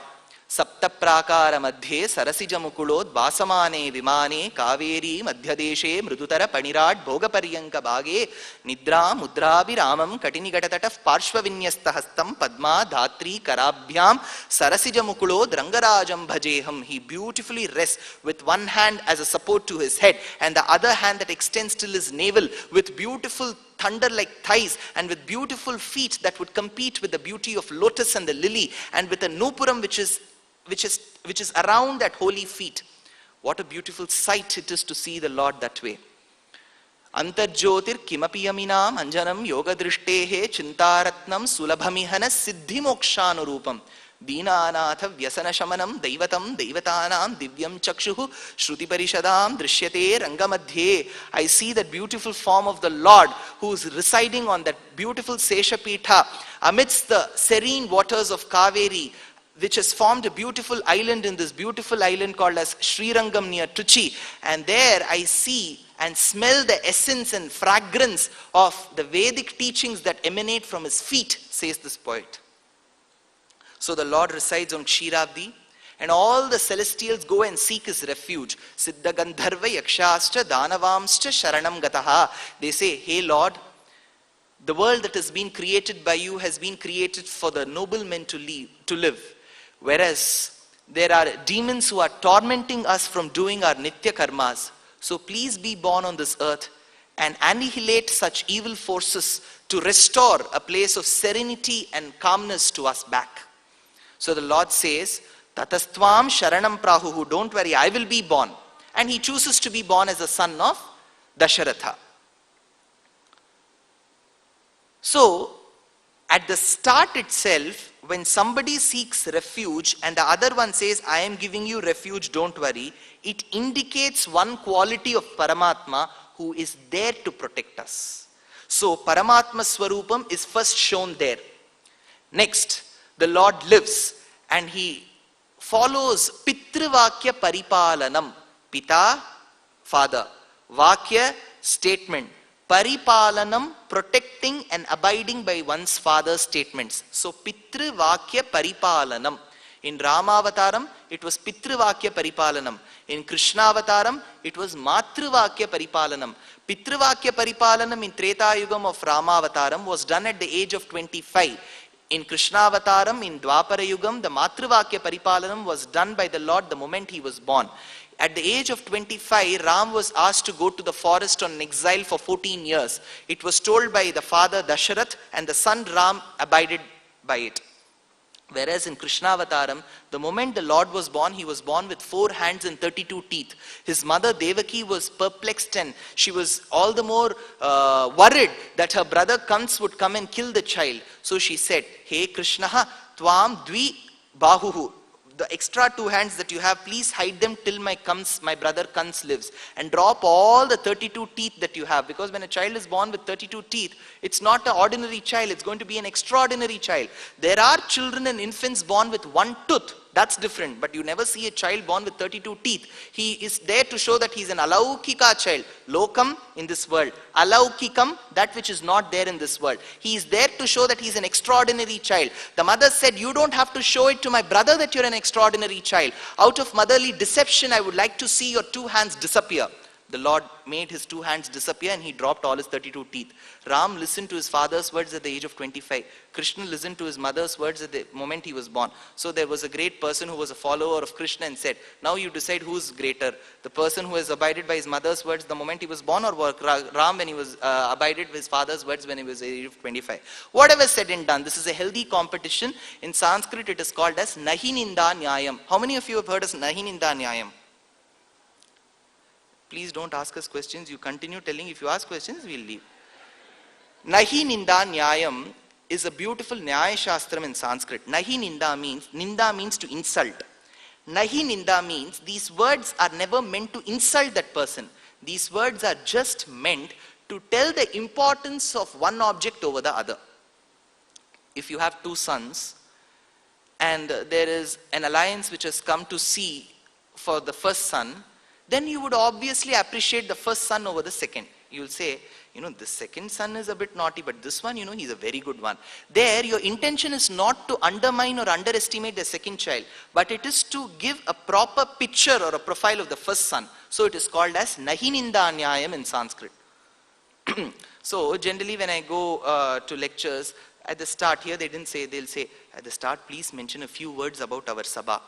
Saptaprakara madhye sarasijamukulod vasamane vimane kaveri madhyadeshe mrudutara panirad bhogaparyanka bhage nidra mudrabhiramam katinigatataf parshvavinyastahastam padma dhatri karabhyam sarasijamukulod rangarajam bhajeham. He beautifully rests with one hand as a support to his head and the other hand that extends till his navel, with beautiful thunder-like thighs and with beautiful feet that would compete with the beauty of lotus and the lily, and with a nupuram which is around that holy feet. What a beautiful sight it is to see the Lord that way. Antarjyotir kimapi yaminam anjanam yoga drishtahe chintaratnam sulabhamihana siddhi mokshanurupam deenanatha vyasana shamanam daivatam daivatanam divyam chakshuhu shruti parishadam drishyate rangamadhye. I see that beautiful form of the Lord who is residing on that beautiful Seshapitha amidst the serene waters of Kaveri, which has formed a beautiful island in this beautiful island called as Srirangam near Trichy. And there I see and smell the essence and fragrance of the Vedic teachings that emanate from his feet, says this poet. So the Lord resides on Kshiravdi, and all the celestials go and seek his refuge. Siddha Gandharva Yakshascha Danavamscha Sharanam Gataha. They say, hey Lord, the world that has been created by you has been created for the noblemen to live. Whereas there are demons who are tormenting us from doing our nitya karmas. So please be born on this earth and annihilate such evil forces to restore a place of serenity and calmness to us back. So the Lord says, Tatastvam Sharanam Prahuhu, don't worry, I will be born. And he chooses to be born as a son of Dasharatha. So, at the start itself, when somebody seeks refuge and the other one says, I am giving you refuge, don't worry, it indicates one quality of Paramatma who is there to protect us. So Paramatma Swarupam is first shown there. Next, the Lord lives and he follows Pitrivakya Paripalanam. Pita, father. Vakya, statement. Paripalanam, protecting and abiding by one's father's statements. So Pitru Vakya Paripalanam. In Ramavataram, it was Pitru Vakya Paripalanam. In Krishnavataram, it was Matru Vakya Paripalanam. Pitru Vakya Paripalanam in Treta Yugam of Ramavataram was done at the age of 25. In Krishnavataram, in Dwapara Yugam, the Matru Vakya Paripalanam was done by the Lord the moment he was born. At the age of 25, Ram was asked to go to the forest on exile for 14 years. It was told by the father Dasharath, and the son Ram abided by it. Whereas in Krishnavataram, the moment the Lord was born, he was born with 4 hands and 32 teeth. His mother Devaki was perplexed and she was all the more worried that her brother Kans would come and kill the child. So she said, Hey Krishnaha, Tvam Dvi Bahuhu. The extra 2 hands that you have, please hide them till my brother Kans lives. And drop all the 32 teeth that you have. Because when a child is born with 32 teeth, it's not an ordinary child, it's going to be an extraordinary child. There are children and infants born with 1 tooth. That's different. But you never see a child born with 32 teeth. He is there to show that he's an alaukika child. Lokam in this world. Alaukikam, that which is not there in this world. He is there to show that he's an extraordinary child. The mother said, you don't have to show it to my brother that you're an extraordinary child. Out of motherly deception, I would like to see your 2 hands disappear. The Lord made his 2 hands disappear and he dropped all his 32 teeth. Ram listened to his father's words at the age of 25. Krishna listened to his mother's words at the moment he was born. So there was a great person who was a follower of Krishna and said, now you decide who's greater. The person who has abided by his mother's words the moment he was born, or Ram when he was abided by his father's words when he was at the age of 25. Whatever said and done, this is a healthy competition. In Sanskrit it is called as Nahi Ninda Nyayam. How many of you have heard of Nahi Ninda Nyayam? Please don't ask us questions. You continue telling. If you ask questions, we'll leave. Nahi Ninda Nyayam is a beautiful Nyaya Shastram in Sanskrit. Nahi Ninda means to insult. Nahi Ninda means these words are never meant to insult that person. These words are just meant to tell the importance of one object over the other. If you have 2 sons, and there is an alliance which has come to see for the first son, then you would obviously appreciate the first son over the second. You'll say, the second son is a bit naughty, but this one, he's a very good one. There, your intention is not to undermine or underestimate the second child, but it is to give a proper picture or a profile of the first son. So it is called as Nahininda Anyayam in Sanskrit. So generally when I go to lectures, at the start here they'll say, at the start please mention a few words about our Sabha.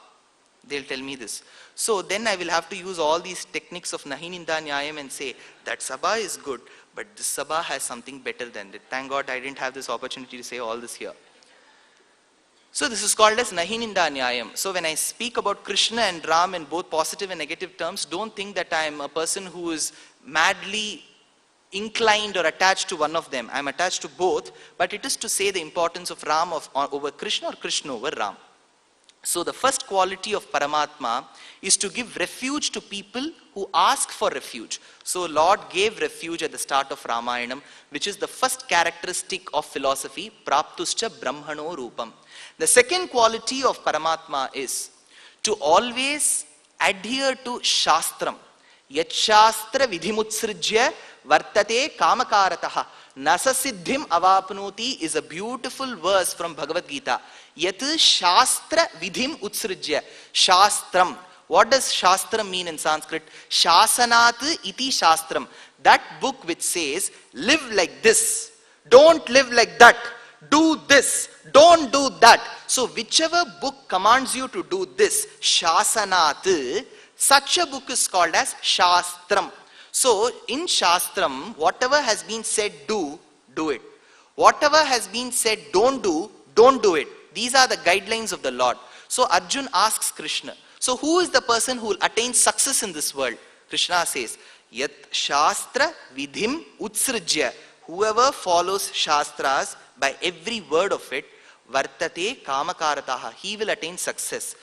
They'll tell me this. So then I will have to use all these techniques of Nahininda Nyayam and say, that Sabha is good, but this Sabha has something better than it. Thank God I didn't have this opportunity to say all this here. So this is called as Nahininda Nyayam. So when I speak about Krishna and Ram in both positive and negative terms, don't think that I am a person who is madly inclined or attached to one of them. I am attached to both, but it is to say the importance of Ram over Krishna or Krishna over Ram. So the first quality of Paramatma is to give refuge to people who ask for refuge. So Lord gave refuge at the start of Ramayanam, which is the first characteristic of philosophy, Praptuscha Brahmano Rupam. The second quality of Paramatma is to always adhere to Shastram. Yachastra vidhimutsrijya vartate kamakarataha. Nasasiddhim avapnoti is a beautiful verse from Bhagavad Gita. Yat shastra vidhim utsrijya. Shastram. What does shastram mean in Sanskrit? Shasanat iti shastram. That book which says, live like this. Don't live like that. Do this. Don't do that. So whichever book commands you to do this, shasanat, such a book is called as Shastram. So in Shastram, whatever has been said do it. Whatever has been said don't do it. These are the guidelines of the Lord. So Arjun asks Krishna, so who is the person who will attain success in this world? Krishna says, Yat Shastra Vidhim Utsrijya. Whoever follows Shastras by every word of it, Vartate Kamakarataha. He will attain success.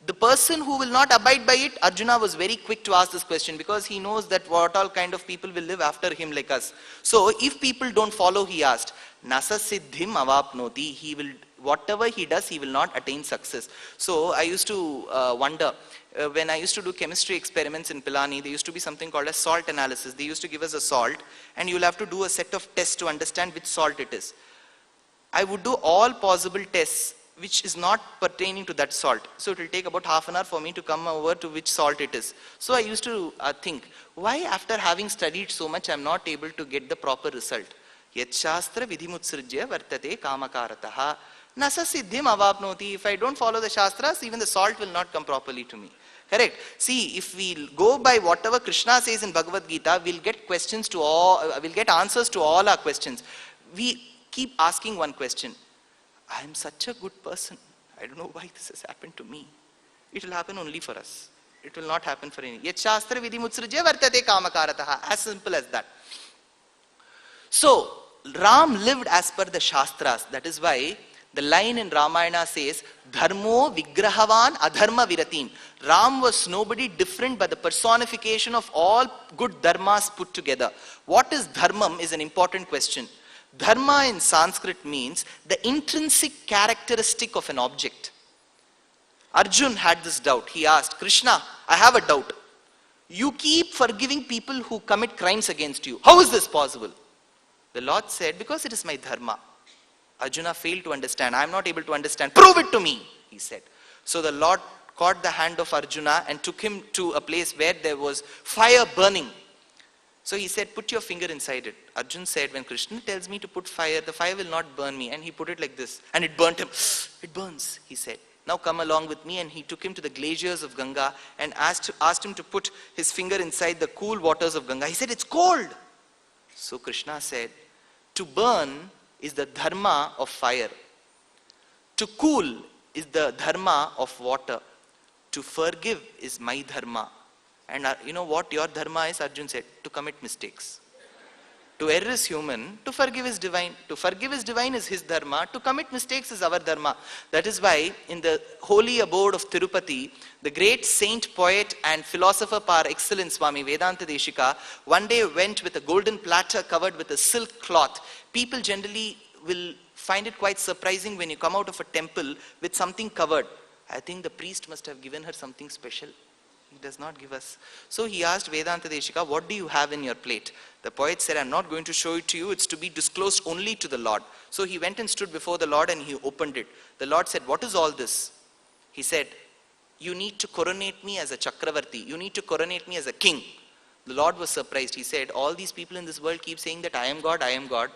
The person who will not abide by it, Arjuna was very quick to ask this question because he knows that what all kind of people will live after him like us. So if people don't follow, he asked, Nasa Siddhim Avapnoti, he will, whatever he does, he will not attain success. So I used to wonder, when I used to do chemistry experiments in Pilani, there used to be something called a salt analysis. They used to give us a salt and you'll have to do a set of tests to understand which salt it is. I would do all possible tests which is not pertaining to that salt. So it will take about half an hour for me to come over to which salt it is. So I used to think, why after having studied so much, I am not able to get the proper result? Yachastra vidhimutsrijya vartate kamakarataha. Nasa siddhim avapnoti. If I don't follow the Shastras, even the salt will not come properly to me. Correct? See, if we go by whatever Krishna says in Bhagavad Gita, we'll get answers to all our questions. We keep asking one question. I am such a good person. I don't know why this has happened to me. It will happen only for us. It will not happen for any. Yat shastra vidhi mutsrijya vartate kamakarataha. As simple as that. So, Ram lived as per the Shastras. That is why the line in Ramayana says, Dharmo vigrahavan adharma viratin. Ram was nobody different but the personification of all good dharmas put together. What is dharmam is an important question. Dharma in Sanskrit means the intrinsic characteristic of an object. Arjun had this doubt. He asked, Krishna, I have a doubt. You keep forgiving people who commit crimes against you. How is this possible? The Lord said, because it is my dharma. Arjuna failed to understand. I am not able to understand. Prove it to me, he said. So the Lord caught the hand of Arjuna and took him to a place where there was fire burning. So he said, put your finger inside it. Arjun said, when Krishna tells me to put fire, the fire will not burn me. And he put it like this. And it burnt him. It burns, he said. Now come along with me. And he took him to the glaciers of Ganga and asked him to put his finger inside the cool waters of Ganga. He said, it's cold. So Krishna said, to burn is the dharma of fire. To cool is the dharma of water. To forgive is my dharma. And you know what your dharma is? Arjun said, to commit mistakes. To err is human, to forgive is divine. To forgive is divine is his dharma, to commit mistakes is our dharma. That is why in the holy abode of Tirupati, the great saint, poet and philosopher par excellence, Swami Vedanta Deshika, one day went with a golden platter covered with a silk cloth. People generally will find it quite surprising when you come out of a temple with something covered. I think the priest must have given her something special. He does not give us. So he asked Vedanta Deshika, what do you have in your plate? The poet said, I'm not going to show it to you. It's to be disclosed only to the Lord. So he went and stood before the Lord and he opened it. The Lord said, what is all this? He said, you need to coronate me as a Chakravarti. You need to coronate me as a king. The Lord was surprised. He said, all these people in this world keep saying that I am God, I am God.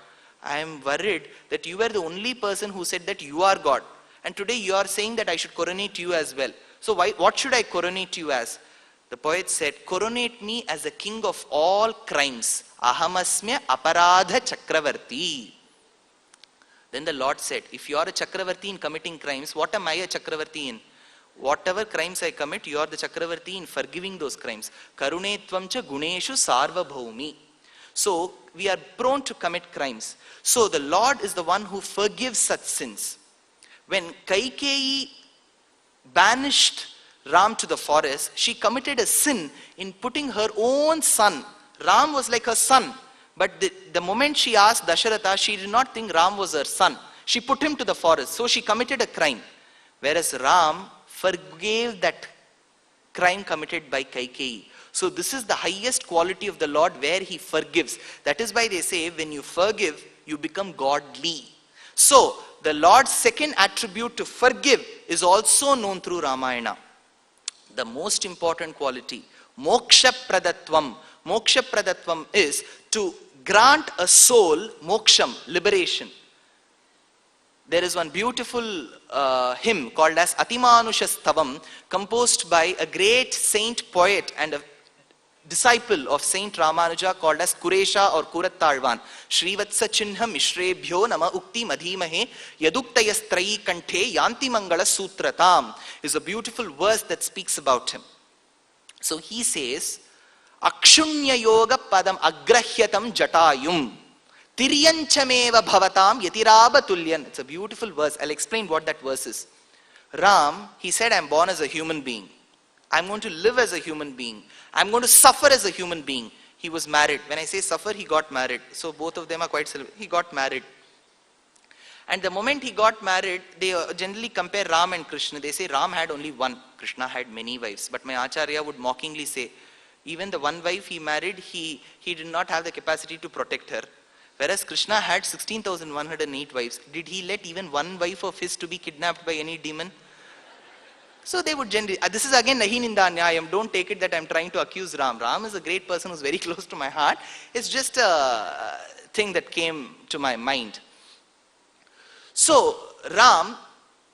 I am worried that you were the only person who said that you are God. And today you are saying that I should coronate you as well. So what should I coronate you as? The poet said, coronate me as a king of all crimes. Ahamasmya aparadha chakravarti. Then the Lord said, if you are a chakravarti in committing crimes, what am I a chakravarti in? Whatever crimes I commit, you are the chakravarti in forgiving those crimes. Karunetvam guneshu sarva bhaumi. So we are prone to commit crimes. So the Lord is the one who forgives such sins. When Kaikeyi banished Ram to the forest, she committed a sin in putting her own son. Ram was like her son. But the moment she asked Dasharatha, she did not think Ram was her son. She put him to the forest. So she committed a crime. Whereas Ram forgave that crime committed by Kaikeyi. So this is the highest quality of the Lord, where he forgives. That is why they say when you forgive, you become godly. So the Lord's second attribute to forgive is also known through Ramayana. The most important quality, moksha pradatvam. Moksha pradatvam is to grant a soul moksham, liberation. There is one beautiful hymn called as Atimanushastavam, composed by a great saint poet and a disciple of Saint Ramanuja called as Kuresha or Kurattalvan. Srivatsa chinha mishrebhyo nama ukti madhimahe yaduktayastrayi kanthe yanti mangala sutratam is a beautiful verse that speaks about him. So he says, Akshunya yoga padam agrahyatam jatayum tiryanchameva bhavatam yatiraba tulyan. It's a beautiful verse. I'll explain what that verse is. Ram, he said, I'm born as a human being. I'm going to live as a human being. I'm going to suffer as a human being. He was married. When I say suffer, he got married. So both of them are quite similar. He got married. And the moment he got married, they generally compare Ram and Krishna. They say Ram had only one. Krishna had many wives. But my Acharya would mockingly say, even the one wife he married, he did not have the capacity to protect her. Whereas Krishna had 16,108 wives. Did he let even one wife of his to be kidnapped by any demon? So they would generally, this is again Nahi Ninda Nyayam, don't take it that I'm trying to accuse Ram. Ram is a great person who's very close to my heart. It's just a thing that came to my mind. So Ram,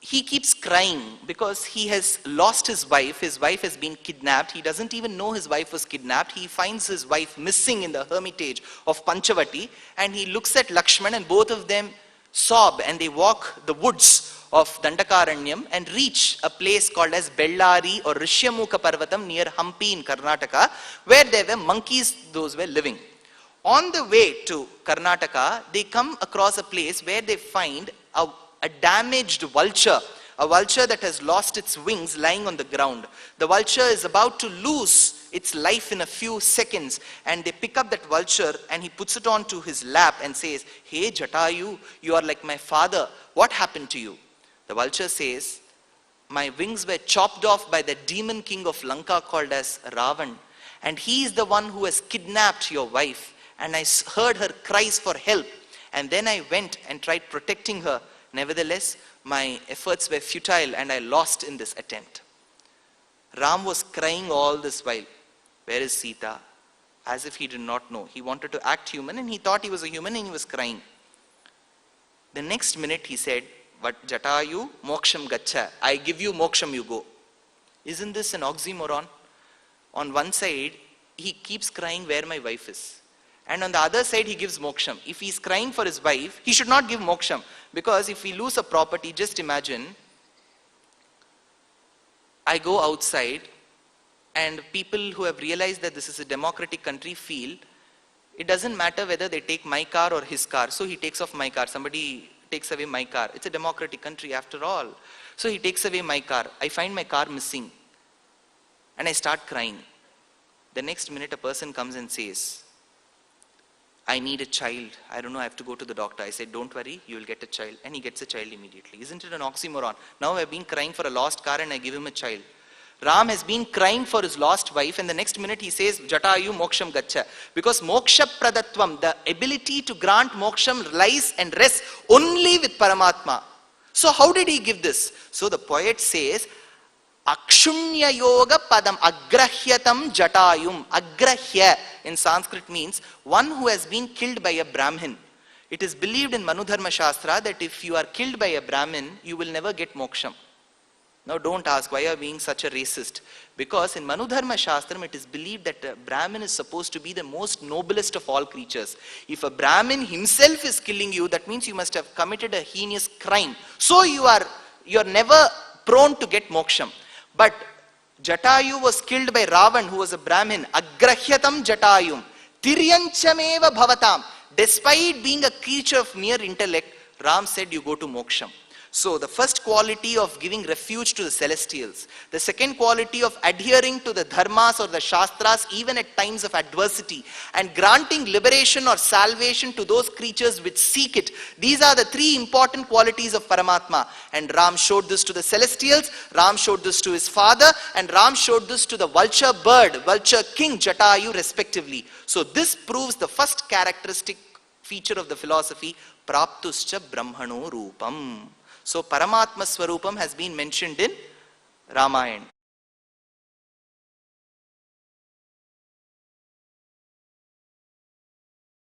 he keeps crying because he has lost his wife. His wife has been kidnapped. He doesn't even know his wife was kidnapped. He finds his wife missing in the hermitage of Panchavati, and he looks at Lakshman, and both of them sob, and they walk the woods of Dandakaranyam and reach a place called as Bellari or Rishyamukha Parvatam near Hampi in Karnataka, where there were monkeys, those were living. On the way to Karnataka, they come across a place where they find a damaged vulture, a vulture that has lost its wings lying on the ground. The vulture is about to lose its life in a few seconds, and they pick up that vulture and he puts it onto his lap and says, "Hey Jatayu, you are like my father. What happened to you?" The vulture says, "My wings were chopped off by the demon king of Lanka called as Ravan, and he is the one who has kidnapped your wife, and I heard her cries for help, and then I went and tried protecting her. Nevertheless, my efforts were futile and I lost in this attempt." Ram was crying all this while. Where is Sita? As if he did not know. He wanted to act human and he thought he was a human and he was crying. The next minute he said, "But Jatayu moksham gacha. I give you moksham, you go." Isn't this an oxymoron? On one side, he keeps crying where my wife is. And on the other side, he gives moksham. If he's crying for his wife, he should not give moksham. Because if we lose a property, just imagine, I go outside and people who have realized that this is a democratic country feel, it doesn't matter whether they take my car or his car. So he takes off my car. Somebody takes away my car. It's a democratic country after all. So he takes away my car. I find my car missing. And I start crying. The next minute a person comes and says, I need a child. I don't know, I have to go to the doctor. I said, don't worry, you will get a child. And he gets a child immediately. Isn't it an oxymoron? Now I've been crying for a lost car and I give him a child. Ram has been crying for his lost wife, and the next minute he says, Jatayu moksham gaccha. Because moksha pradatvam, the ability to grant moksham, lies and rests only with Paramatma. So how did he give this? So the poet says, Akshunya yoga padam agrahyatam jatayum. Agrahya in Sanskrit means one who has been killed by a Brahmin. It is believed in Manudharma Shastra that if you are killed by a Brahmin, you will never get moksham. Now don't ask why you are being such a racist. Because in Manudharma Shastram it is believed that a Brahmin is supposed to be the most noblest of all creatures. If a Brahmin himself is killing you, that means you must have committed a heinous crime. So you are never prone to get moksham. But Jatayu was killed by Ravan, who was a Brahmin. Agrahyatam Jatayum. Tiryanchameva bhavatam. Despite being a creature of mere intellect, Ram said you go to moksham. So the first quality of giving refuge to the celestials. The second quality of adhering to the dharmas or the shastras even at times of adversity. And granting liberation or salvation to those creatures which seek it. These are the three important qualities of Paramatma. And Ram showed this to the celestials, Ram showed this to his father, and Ram showed this to the vulture bird, vulture king Jatayu respectively. So this proves the first characteristic feature of the philosophy, Praptuscha Brahmano Rupam. So Paramatma Swarupam has been mentioned in Ramayana.